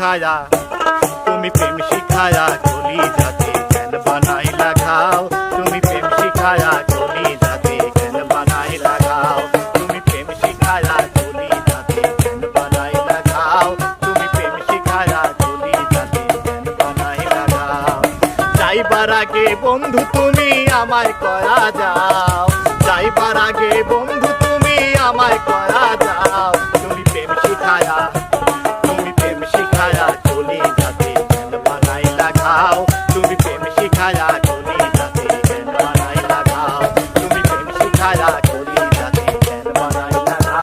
শিখায়া, তুমি প্রেম শিখায়া কলি যাতে কেন বানাই লাগাও, তুমি প্রেম শিখায়া কলি যাতে কেন বানাই লাগাও, তুমি প্রেম শিখায়া কলি যাতে কেন বানাই লাগাও, তুমি প্রেম শিখায়া কলি যাতে কেন বানাই লাগাও। যাইবার আগে বন্ধু তুমি আমায় কয়া যাও, যাইবার আগে বন্ধু তুমি আমায়